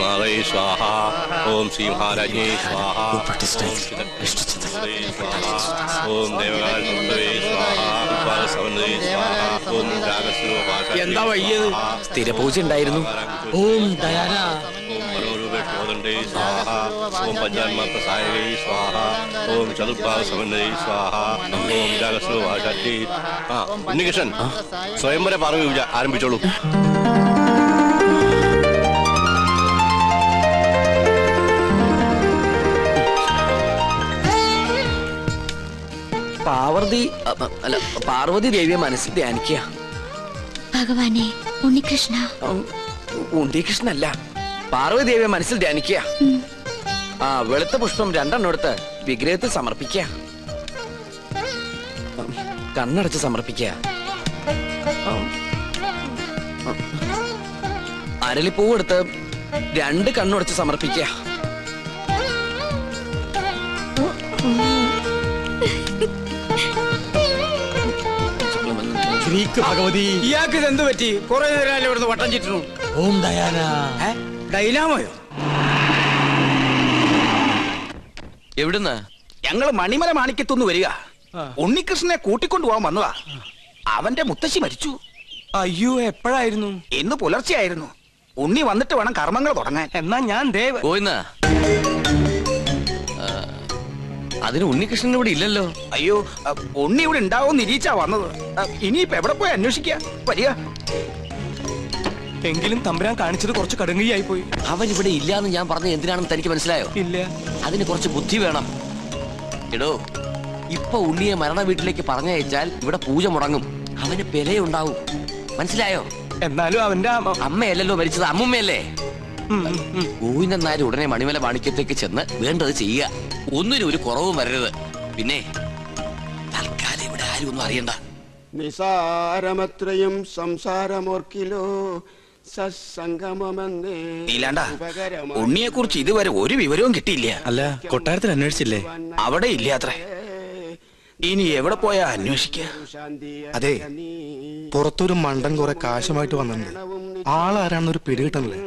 ശ്രീമാതേ സ്വാഹ. ഓം ശ്രീ മഹാരാജ്ഞേ സ്വാഹ. ഓം ദേവകാലേ സ്വാഹ. ഓം എന്താ വയ്യത്? സ്ഥിരപൂജ ഉണ്ടായിരുന്നു. ഓം ദയാന. ഓം മനോരൂപേ സ്വാഹ. ഓം പഞ്ചാന്മാത്രസായകൈ സ്വാഹ. ഓം ചതുർഭാഗ സമന്വയൈ സ്വാഹ. ഓം രാഗസ്വഭാഷാറ്റി. ഉണ്ണികൃഷ്ണൻ, സ്വയംവര പാർവ്വ പൂജ ആരംഭിച്ചോളൂ. പാർവതി ദേവിയെ മനസ്സിൽ ധ്യാനിക്കുക. ഭഗവാനെ, ഉണ്ണികൃഷ്ണ. ഉണ്ണികൃഷ്ണല്ല, പാർവതി ദേവിയെ മനസ്സിൽ ധ്യാനിക്കുക. വെളുത്ത പുഷ്പം 2 എടുത്ത് വിഗ്രഹത്തിൽ സമർപ്പിക്കുക. കണ്ണടച്ച് സമർപ്പിക്കുക. അരളിപ്പൂവെടുത്ത് 2 കണ്ണുടച്ച് സമർപ്പിക്കുക. ഭഗവതി, ഇയാൾക്ക് ഇതെന്ത് പറ്റി? കുറെ നേരം ഇവിടുന്ന് വട്ടം ചുറ്റുന്നു. ഓം ദയാന. ഡൈനാമോയോ? എവിടുന്ന്? ഞങ്ങള് മണിമല മാണിക്കത്തുനിന്ന് വരിക. ഉണ്ണികൃഷ്ണനെ കൂട്ടിക്കൊണ്ടുപോകാൻ വന്നതാ. അവന്റെ മുത്തശ്ശി മരിച്ചു. അയ്യോ, എപ്പോഴായിരുന്നു? ഇന്ന് പുലർച്ചെയായിരുന്നു. ഉണ്ണി വന്നിട്ട് വേണം കർമ്മങ്ങൾ തുടങ്ങാൻ. എന്നാ ഞാൻ പോയിന്നാ. അതിന് ഉണ്ണികൃഷ്ണൻ ഇവിടെ ഇല്ലല്ലോ. അയ്യോ, ഉണ്ണി ഇവിടെ ഉണ്ടാവും നിരീച്ചാ വന്നത്. ഇനിയിപ്പോ എവിടെ പോയി അന്വേഷിക്കുക? വരിക. എങ്കിലും തമ്പുരാൻ കാണിച്ചത് കുറച്ച് കടുങ്കയായി പോയി. അവൻ ഇവിടെ ഇല്ലാന്ന് ഞാൻ പറഞ്ഞത് എന്തിനാണെന്ന് തനിക്ക് മനസ്സിലായോ? ഇല്ല. അതിന് കുറച്ച് ബുദ്ധി വേണം. എടോ, ഇപ്പൊ ഉണ്ണിയെ മരണ വീട്ടിലേക്ക് പറഞ്ഞയച്ചാൽ ഇവിടെ പൂജ മുടങ്ങും. അവന് പെലയുണ്ടാവും. മനസ്സിലായോ? എന്നാലും അവന്റെ അമ്മയല്ലല്ലോ മരിച്ചത്, അമ്മുമ്മയല്ലേ? ഗോവിന്ദൻ നായർ ഉടനെ മണിമല മാണിക്യത്തേക്ക് ചെന്ന് വേണ്ടത് ചെയ്യുക. ഒന്നിനും ഒരു കുറവും വരരുത്. പിന്നെ തൽക്കാലം ഇവിടെ ആരും ഒന്നും അറിയണ്ട. നിസാരമത്രയും സംസാരമോർക്കിലോ സത്സംഗമമെന്നേ. നീലാണ്ട, ഉണ്ണിയെ കുറിച്ച് ഇതുവരെ ഒരു വിവരവും കിട്ടിയില്ല. അല്ല, കൊട്ടാരത്തിൽ അന്വേഷിച്ചില്ലേ? അവിടെ ഇല്ലാത്രേ. ഇനി എവിടെ പോയാ അന്വേഷിക്കുക? അതെ, പുറത്തൊരു മണ്ടൻ കുറെ കാശുമായിട്ട് വന്നിട്ടുണ്ട്. ആളാരാണെന്നൊരു പിടികിട്ടണല്ലേ.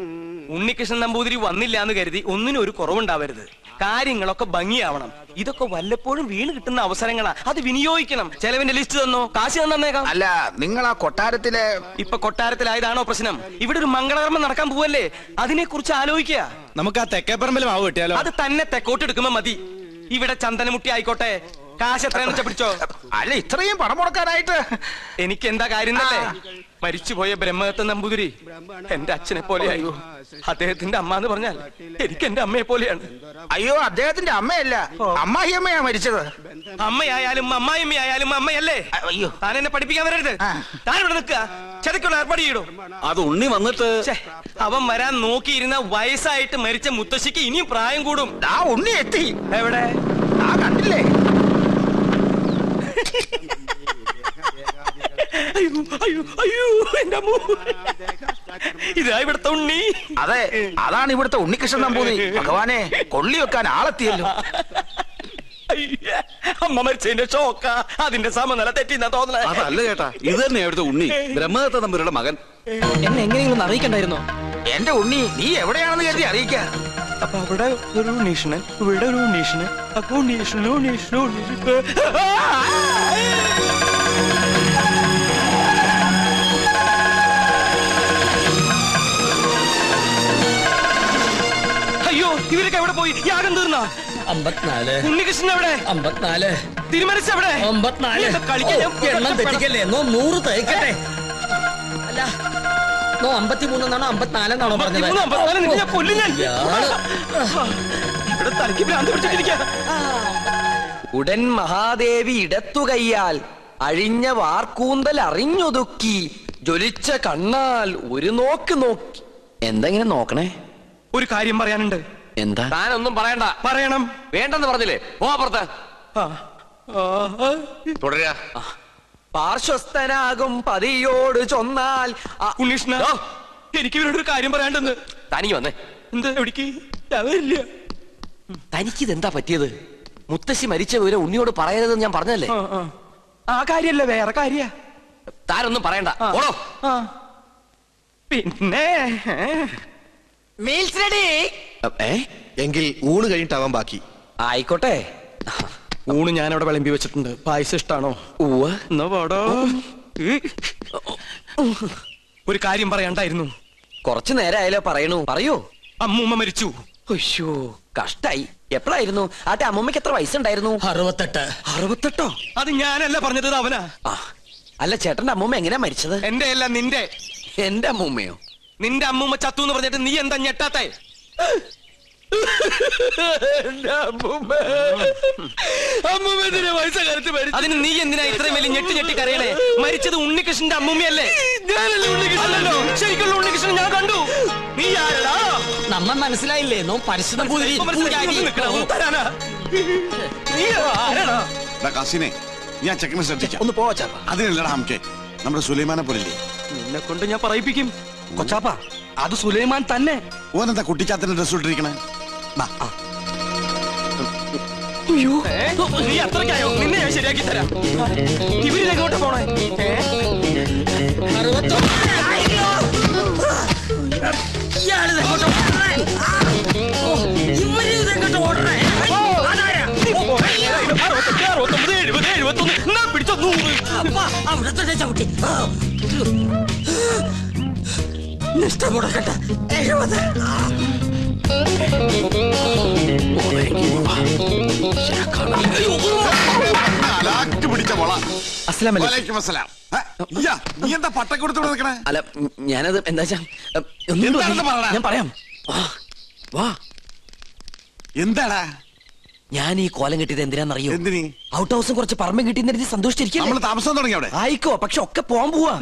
ഉണ്ണികൃഷ്ണൻ നമ്പൂതിരി വന്നില്ല എന്ന് കരുതി ഒന്നിനും ഒരു കുറവുണ്ടാവരുത്. കാര്യങ്ങളൊക്കെ ഭംഗിയാവണം. ഇതൊക്കെ വല്ലപ്പോഴും വീണ് കിട്ടുന്ന അവസരങ്ങളാ, അത് വിനിയോഗിക്കണം. ചെലവിന്റെ ലിസ്റ്റ് തന്നോ, കാശ് തന്നേക്കാം. അല്ല, നിങ്ങൾ ആ കൊട്ടാരത്തിലെ ഇപ്പൊ കൊട്ടാരത്തിലായതാണോ പ്രശ്നം? ഇവിടെ ഒരു മംഗളകർമ്മം നടക്കാൻ പോവല്ലേ, അതിനെ കുറിച്ച് ആലോചിക്കുക. നമുക്ക് ആ തെക്കേപ്പറമ്പിൽ മാവ് കിട്ടിയാലോ? അത് തന്നെ തെക്കോട്ടെടുക്കുമ്പോ മതി. ഇവിടെ ചന്ദനമുട്ടി ആയിക്കോട്ടെ. കാശ് എത്രയാന്ന് വെച്ചാ പിടിച്ചോ. അല്ല, ഇത്രയും പണം മുടക്കാനായിട്ട് എനിക്ക് എന്താ കാര്യം തന്നെ? മരിച്ചുപോയ ബ്രഹ്മദത്ത നമ്പൂതിരി എന്റെ അച്ഛനെ പോലെയായി. അദ്ദേഹത്തിന്റെ അമ്മ എന്ന് പറഞ്ഞാൽ എനിക്ക് എന്റെ അമ്മയെ പോലെയാണ്. അയ്യോ, അദ്ദേഹത്തിന്റെ അമ്മയല്ല, അമ്മായിയമ്മയാ മരിച്ചത്. അമ്മയായാലും അമ്മായിയമ്മയായാലും അമ്മയല്ലേ? അയ്യോ, താൻ എന്നെ പഠിപ്പിക്കാൻ വരരുത്. താൻ ഇവിടെ നിൽക്കുക. ചതക്കുള്ള ഏർപ്പാട് ചെയ്യടോ. അത് ഉണ്ണി വന്നിട്ട് അവൻ വരാൻ നോക്കിയിരുന്ന വയസ്സായിട്ട് മരിച്ച മുത്തശ്ശിക്ക് ഇനിയും പ്രായം കൂടും. ആ ഉണ്ണി എത്തി. എവിടെ? ആ കണ്ടില്ലേ? അയ്യോ അയ്യോ അയ്യോ, എന്റെ അമ്മ. ഇതാ ഇവിടുത്തെ ഉണ്ണി. അതെ, അതാണ് ഇവിടുത്തെ ഉണ്ണികൃഷ്ണൻ നമ്പൂതിരി. ഭഗവാനെ, കൊള്ളി വെക്കാൻ ആളെത്തിയല്ലോ. അമ്മ മരിച്ചതിന്റെ ഷോക്ക, അതിന്റെ സമനില തെറ്റിന്നാ തോന്നണേ. അതല്ല ചേട്ടാ, ഇത് തന്നെ ഇവിടുത്തെ ഉണ്ണി, ബ്രഹ്മദത്ത നമ്പൂതിരിയുടെ മകൻ. എന്നെ എങ്ങനെയെങ്കിലും അറിയിക്കണ്ടായിരുന്നോ? എന്റെ ഉണ്ണി നീ എവിടെയാണെന്ന് കരുതി അറിയിക്ക. അപ്പൊ അവിടെ ഒരു ഉണ്ണീഷണൻ, ഇവിടെ ഒരു ഉണ്ണീഷണൻ. അപ്പൊ ഉണ്ണീഷണൻ ഉണ്ണീഷണൻ ഉണ്ണീഷണൻ. അയ്യോ, ഇവരൊക്കെ എവിടെ പോയി? യാഗം തീർന്ന 54. ഉണ്ണികൃഷ്ണൻ എവിടെ? 54. തിരുമനസ് എവിടെ? 54. എണ്ണം തെറ്റിക്കല്ലേ? 100 തയ്ക്കട്ടെ. അല്ല, 53 എന്നാണോ 54 എന്നാണോ പറഞ്ഞത്? ഇവിടെ തലയ്ക്ക് ഭ്രാന്ത് പിടിച്ചിട്ടിരിക്കുക. ഉടൻ മഹാദേവി ഇടത്തു കയ്യാൽ അഴിഞ്ഞ വാർക്കൂന്തൽ അറിഞ്ഞൊതുക്കി ജ്വലിച്ച കണ്ണാൽ ഒരു നോക്ക് നോക്കി. എന്തെങ്ങനെ നോക്കണേ? ഒരു കാര്യം പറയാനുണ്ട്. എന്താ? താനൊന്നും പറയണ്ട. പറയണം. വേണ്ടെന്ന് പറഞ്ഞില്ലേ? പോ പുറത്ത്. തുടരുക. പാർശ്വസ്ഥനാകും പതിയോട് ചൊന്നാൽ. ഉണ്ണീഷ്ണ, എനിക്ക് ഇവരോട് ഒരു കാര്യം പറയാണ്ടെന്ന്. തനിക്ക് വന്നേ. എന്താ? എവിടേക്ക്? വരില്ല. തനിക്കിതെന്താ പറ്റിയത്? മുത്തശ്ശി മരിച്ച വിവരം ഉണ്ണിയോട് പറയരുതെന്ന് ഞാൻ പറഞ്ഞല്ലേ? ആ കാര്യല്ല, വേറെ കാര്യ. താനൊന്നും പറയണ്ട. ഓടോ. പിന്നെ മീൽസ് റെഡി. എങ്കിൽ ഊണ് കഴിഞ്ഞിട്ടാവാൻ ബാക്കി. ആയിക്കോട്ടെ. ഊണ് ഞാൻ അവിടെ വിളമ്പി വെച്ചിട്ടുണ്ട്. പായസം ഇഷ്ടാണോ? എന്നാ പാടോ. ഒരു കാര്യം പറയാണ്ടായിരുന്നു. കുറച്ചു നേരമായാലോ പറയണു. പറയൂ. അമ്മൂമ്മ മരിച്ചു. അയ്യോ കഷ്ടായി. എപ്പോഴായിരുന്നു? ആട്ടെ അമ്മൂമ്മക്ക് എത്ര വയസ്സുണ്ടായിരുന്നു? 68. 68? അത് ഞാനല്ല പറഞ്ഞത്, അവനാ. അല്ല ചേട്ടന്റെ അമ്മൂമ്മ എങ്ങനെയാ മരിച്ചത്? എന്റെ അല്ല, നിന്റെ. എന്റെ അമ്മൂമ്മയോ? നിന്റെ അമ്മൂമ്മ ചത്തു എന്ന് പറഞ്ഞിട്ട് നീ എന്താ ഞെട്ടാത്തെ? അതിന് നീ എന്തിനാ ഇത്രയും വലിയ ഞെട്ടി കരയണേ? മരിച്ചത് ഉണ്ണികൃഷ്ണന്റെ അമ്മൂമ്മയല്ലേ? അല്ലല്ലോ, ശരിക്കുള്ള ഉണ്ണികൃഷ്ണൻ ഞാൻ കണ്ടു. നീ ആരടാ? നമ്മ മനസ്സിലായില്ലേ? നോ പരിശുദ്ധ കാസിനെ ഞാൻ ചെക്കനെ ശ്രദ്ധിക്കാം. ഒന്ന് പോവാ ചാപ്പ. അതിനല്ലടാ നമുക്ക് നമ്മുടെ സുലൈമാനെ പോലില്ലേ. നിന്നെ കൊണ്ട് ഞാൻ പറയിപ്പിക്കും. കൊച്ചാപ്പ അത് സുലൈമാൻ തന്നെ. ഓനെന്താ കുട്ടിച്ചാത്തന്റെ ഡ്രസ് ഇട്ടിരിക്കണേ? നീ അത്രയ്ക്കായോ? നിന്നെ ഞാൻ ശരിയാക്കി തരാം. ഇവരിതെങ്ങോട്ട് പോണേ? നീ എന്താ പട്ടം കൊടുത്തോണ്ട് നിൽക്കണേ? അല്ല ഞാനത് എന്താ ഞാൻ പറയാം. എന്താടാ ഞാൻ ഈ കോലം കിട്ടിയത് എന്തിനാന്നറിയോ? എന്തിനീ? ഔട്ട് ഹൗസും കുറച്ച് പറമ്പും കിട്ടിയെന്ന് സന്തോഷിച്ചിരിക്കും. നമ്മള് താമസം തുടങ്ങി അവിടെ. ആയിക്കോ, പക്ഷെ ഒക്കെ പോവാൻ പോവാ.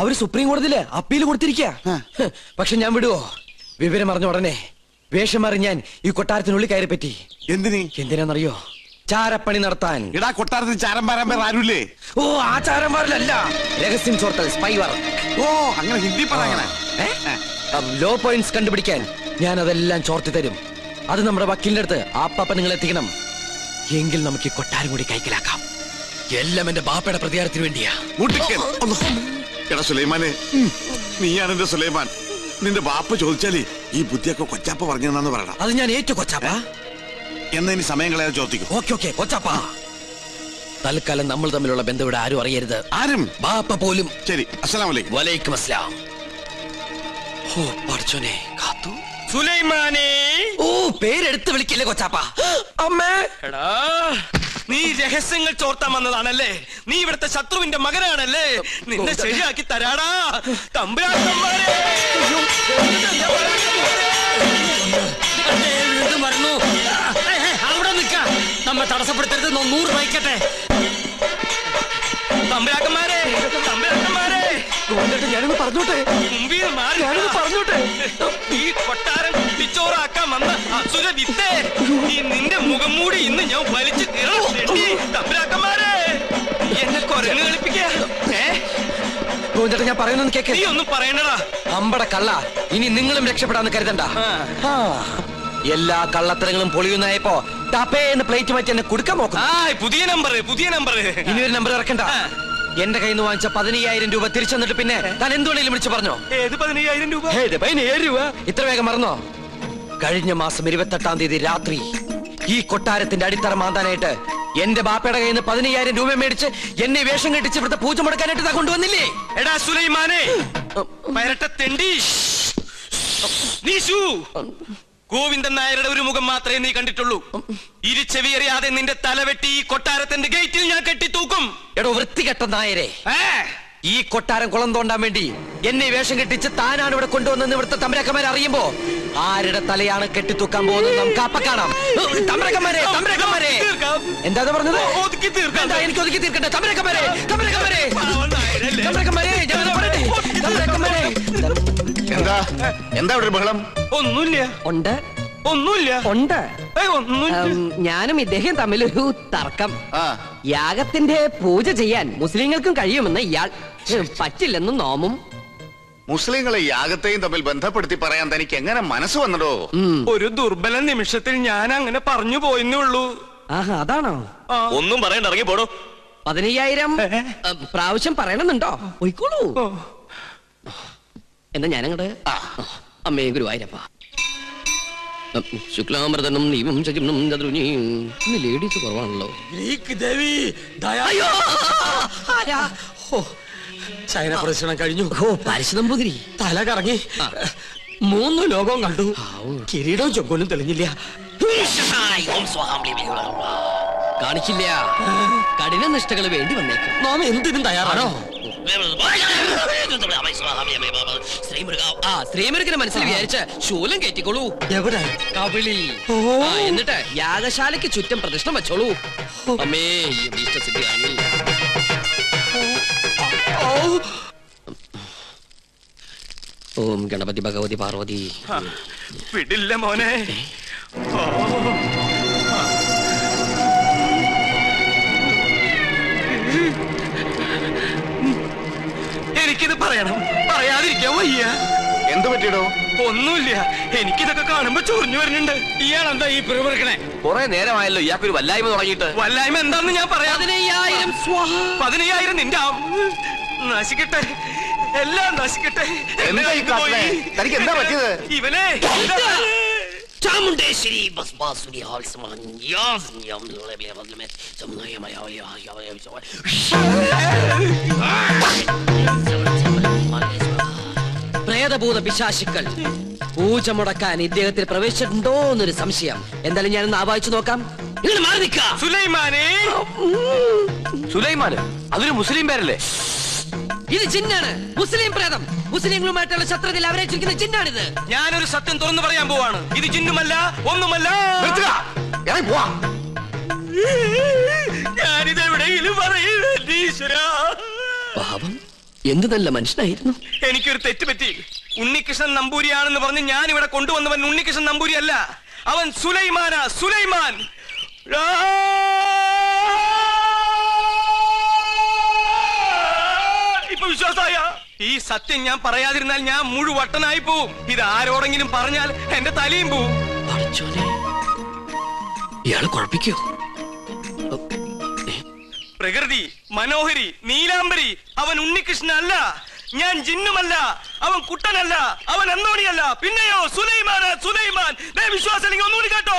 അവര് സുപ്രീം കോടതിയില് അപ്പീൽ കൊടുത്തിരിക്ക. പക്ഷെ ഞാൻ വിടുവോ? വിവരം അറിഞ്ഞ ഉടനെ വേഷം മാറി ഞാൻ ഈ കൊട്ടാരത്തിനുള്ളിൽ കയറി പറ്റി. എന്തിനാന്നറിയോ? ചാരപ്പണി നടത്താൻ. ഇടാ കൊട്ടാരത്തിൽ ചാരം പാരാൻ പേർ ആരുമില്ലേ? ഓ ആ ചാരന്മാരിലല്ല, രഹസ്യം ചോർത്തൽ, സ്പൈ വർക്ക്. ഓ അങ്ങനെ ഹിന്ദി പറയണേ. ലോ പോയിന്റ്സ് കണ്ടുപിടിക്കാൻ ഞാൻ അതെല്ലാം ചോർത്തി തരും. അത് നമ്മുടെ വക്കീലിന്റെ അടുത്ത് ആപ്പാപ്പ നിങ്ങൾ എത്തിക്കണം. എങ്കിൽ നമുക്ക് ഈ കൊട്ടാരം കൂടി കൈക്കലാക്കാം. എല്ലാം എന്റെ ബാപ്പയുടെ പ്രതികാരത്തിന് വേണ്ടിയാ. എടാ സുലൈമാനെ, നീയാണ് എന്റെ സുലൈമാൻ. നിന്റെ ബാപ്പ ചോദിച്ചാലേ ഈ ബുദ്ധിയൊക്കെ കൊച്ചാപ്പ പറഞ്ഞെന്നു പറയണം. അത് ഞാൻ ഏറ്റു കൊച്ചാപ്പ. എന്നാ ഇനി സമയം കളയാതെ ചോദിക്കും. ഓക്കെ കൊച്ചാപ്പ. തൽക്കാലം നമ്മൾ തമ്മിലുള്ള ബന്ധം ഇവിടെ ആരും അറിയരുത്. ആരും? ബാപ്പ പോലും. ശരി. അസ്സലാമു അലൈക്കും. വലൈക്കും അസ്സലാം. ഓ പഠിച്ചോനെ കാത്തു. സുലൈമാനെ. ഓ പേരെടുത്ത് വിളിക്കില്ലേ കൊച്ചാപ്പ. അമ്മേ. എടാ നീ രഹസ്യങ്ങൾ ചോർത്താൻ വന്നതാണല്ലേ? നീ ഇവിടുത്തെ ശത്രുവിന്റെ മകനാണല്ലേ? നിന്നെ ശരിയാക്കി തരാടാ തമ്പുരാക്കന്മാരെ. അവിടെ നിൽക്ക. നമ്മെ തടസ്സപ്പെടുത്തരുത്. 100 വയ്ക്കട്ടെ. തമ്പുരാക്കന്മാരെ, ഞാനൊന്ന് പറഞ്ഞോട്ടെ. മുമ്പിൽ മാറി പറഞ്ഞോട്ടെ. ഈ കൊട്ടാരം കുട്ടിച്ചോറാക്കാൻ വന്ന അസുര വിത്തേ, ഈ നിന്റെ മുഖം മൂടി ഇന്ന് ഞാൻ വലിച്ചു തീർന്നു. തമ്പുരാക്കന്മാരെ, എന്നെ കൊരങ്ങ് കളിപ്പിക്കാ. ഞാൻ പറയുന്നത് കേക്ക്. നീ ഒന്നും പറയണ്ടടാ. അമ്പട കള്ള. ഇനി നിങ്ങളും രക്ഷപ്പെടാന്ന് കരുതണ്ട. എല്ലാ കള്ളത്തരങ്ങളും പൊളിയുന്നായപ്പോ ടപ്പേന്ന് പ്ലേറ്റ് മാറ്റി എന്നെ കൊടുക്കാൻ നോക്കും. പുതിയ നമ്പർ. ഇനി ഒരു നമ്പർ ഇറക്കണ്ട. എന്റെ കയ്യിൽ നിന്ന് വാങ്ങിച്ച 15,000 രൂപ തിരിച്ചു തന്നിട്ട് പിന്നെ താൻ എന്തുകൊണ്ടെങ്കിലും വിളിച്ചു പറഞ്ഞോ? ഏത് 15,000 രൂപ? 15,000 രൂപ ഇത്ര വേഗം മറന്നോ? കഴിഞ്ഞ മാസം 28-ാം തീയതി രാത്രി ഈ കൊട്ടാരത്തിന്റെ അടിത്തറ മാന്താനായിട്ട് എന്റെ ബാപ്പയുടെ കയ്യിൽ നിന്ന് 15,000 രൂപ മേടിച്ച് എന്നെ വേഷം കെട്ടിച്ച് ഇവിടുത്തെ പൂജ മുടക്കാനായിട്ട് കൊണ്ടുവന്നില്ലേ? എടാ സുലൈമാനെ, പരട്ടത്തെണ്ടി. ഗോവിന്ദൻ നായരുടെ ഒരു മുഖം മാത്രമേ നീ കണ്ടിട്ടുള്ളൂ. ഇരുചെവിയറിയാതെ നിന്റെ തലവെട്ടി ഈ കൊട്ടാരത്തിന്റെ ഗേറ്റിൽ ഞാൻ കെട്ടിത്തൂക്കും. എടോ വൃത്തികെട്ട നായരെ, ഈ കൊട്ടാരം കുളം തോണ്ടാൻ വേണ്ടി എന്നെ വേഷം കെട്ടിച്ച് താനാണ് ഇവിടെ കൊണ്ടുവന്നെന്ന് ഇവിടുത്തെ തമ്പരക്കന്മാരെ അറിയുമ്പോ ആരുടെ തലയാണ് കെട്ടിത്തൂക്കാൻ പോകുന്നത് നമുക്ക് അപ്പ കാണാം. തമ്പരക്കന്മാരെ എന്താ പറഞ്ഞത്? എനിക്ക് ഒതുക്കി തീർക്കട്ടെ. തമ്പരക്കന്മാരെ എന്താ ഒരു ബഹളം? ഒന്നുമില്ല. ഞാനും ഇദ്ദേഹം തമ്മിലൊരു തർക്കം. യാഗത്തിന്റെ പൂജ ചെയ്യാൻ മുസ്ലിങ്ങൾക്കും കഴിയുമെന്ന് ഇയാൾ പറ്റില്ലെന്നും നോമും. മുസ്ലിങ്ങളെ യാഗത്തെയും തമ്മിൽ ബന്ധപ്പെടുത്തി പറയാൻ തനിക്ക് എങ്ങനെ മനസ്സ് വന്നടോ? ഒരു ദുർബല നിമിഷത്തിൽ ഞാൻ അങ്ങനെ പറഞ്ഞു പോയെന്നുള്ളൂ. അതാണോ? ഒന്നും പറയണ്ട, ഇറങ്ങി പോടോ. 15,000 പ്രാവശ്യം പറയണമെന്നുണ്ടോ? പോയിക്കോളൂ. എന്നാ ഞാനങ്ങട് അമ്മേ ഗുരുവായൂരപ്പ. ശുക്ലാമൃതനും നീവും ചകിനും ചതുരുനിയും. ഇന്ന് ലേഡീസ് കുറവാണല്ലോ. അയ്യോ! ആരാ? ശയന പ്രദർശനം കഴിഞ്ഞു. ഓ പരശുനമ്പൂതിരി. തല കറങ്ങി 3 ലോകവും കണ്ടു. കിരീടവും ചൊക്കോലും തെളിഞ്ഞില്ല. കാണിക്കില്ല. കഠിന നിഷ്ഠകൾ വേണ്ടി വന്നേക്കും. നാം എന്തിനും തയ്യാറാണോ? ശ്രീമുരുകനെ മനസ്സിൽ വിചാരിച്ച് ശൂലം കയറ്റിക്കോളൂ. എവിടെ? കവിളിൽ. എന്നിട്ട് യാഗശാലയ്ക്ക് ചുറ്റും പ്രദക്ഷിണം വെച്ചോളൂ. അമ്മേ ഇഷ്ടസിദ്ധിയാണി. ഓം ഗണപതി ഭഗവതി പാർവതി. വിടില്ല മോനെ. എനിക്കിത് പറയണം, പറയാതിരിക്കാൻ വയ്യ. എന്ത് പറ്റിയടോ? ഒന്നുമില്ല, എനിക്കിതൊക്കെ കാണുമ്പോ ചൊറിഞ്ഞു വരുന്നുണ്ട്. ഇയാളെന്താ ഈ പിറുപിറുക്കണേ? കുറെ നേരമായല്ലോ ഇയാൾക്കൊരു വല്ലായ്മ തുടങ്ങിയിട്ട്. വല്ലായ്മ എന്താന്ന് ഞാൻ പറയാം. 15,000 നിന്റെ നശിക്കട്ടെ, എല്ലാം നശിക്കട്ടെ. എന്താ ഈ കാട്ടണേ? തനിക്ക് എന്താ പറ്റിയത്? ഇവനെ ചാമുണ്ടേശ്വരി പ്രേതഭൂത പിശാചുക്കൾ പൂജ മുടക്കാൻ ഇദ്ദേഹത്തിൽ പ്രവേശിച്ചിട്ടുണ്ടോ എന്നൊരു സംശയം. എന്തായാലും ഞാനൊന്ന് ആവാഹിച്ചു നോക്കാം. ഇങ്ങനെ മാറി നിൽക്കാം. സുലൈമാനെ. സുലൈമാന് അതൊരു മുസ്ലിം പേരല്ലേ? ഇത് ജിന്നാണ്, മുസ്ലിം പ്രേതം. മുസ്ലിങ്ങളുമായിട്ടുള്ള ശത്രുതയിൽ അവരേറ്റിരിക്കുന്ന ജിന്നാണിത്. ഞാനൊരു സത്യം തുറന്നു പറയാൻ പോവാണ്. ഇത് ജിന്നുമല്ല, ഒന്നുമല്ല. ഞാനിത് എവിടെയെങ്കിലും പറയൂരാ. പാപം, എന്ത് നല്ല മനുഷ്യനായിരുന്നു. എനിക്കൊരു തെറ്റ് പറ്റി. ഉണ്ണികൃഷ്ണൻ നമ്പൂരിയാണെന്ന് പറഞ്ഞ് ഞാൻ ഇവിടെ കൊണ്ടുവന്നവൻ ഉണ്ണികൃഷ്ണൻ നമ്പൂരി അല്ല, അവൻ സുലൈമാനാ. സുലൈമാൻ. ഇപ്പൊ വിശ്വാസായ? ഈ സത്യം ഞാൻ പറയാതിരുന്നാൽ ഞാൻ മുഴുവട്ടനായി പോവും. ഇത് ആരോടെങ്കിലും പറഞ്ഞാൽ എന്റെ തലയും പോവും. ഇയാള് കുഴപ്പിക്കോ? പ്രകൃതി, മനോഹരി, നീലാംബരി, അവൻ ഉണ്ണികൃഷ്ണൻ അല്ല. ഞാൻ ജിന്നുമല്ല, അവൻ കുട്ടനല്ല, അവൻ അന്തോണിയല്ല. പിന്നെയോ സുലൈമാൻ. വിശ്വാസം ഒന്നുകൂടി കേട്ടോ.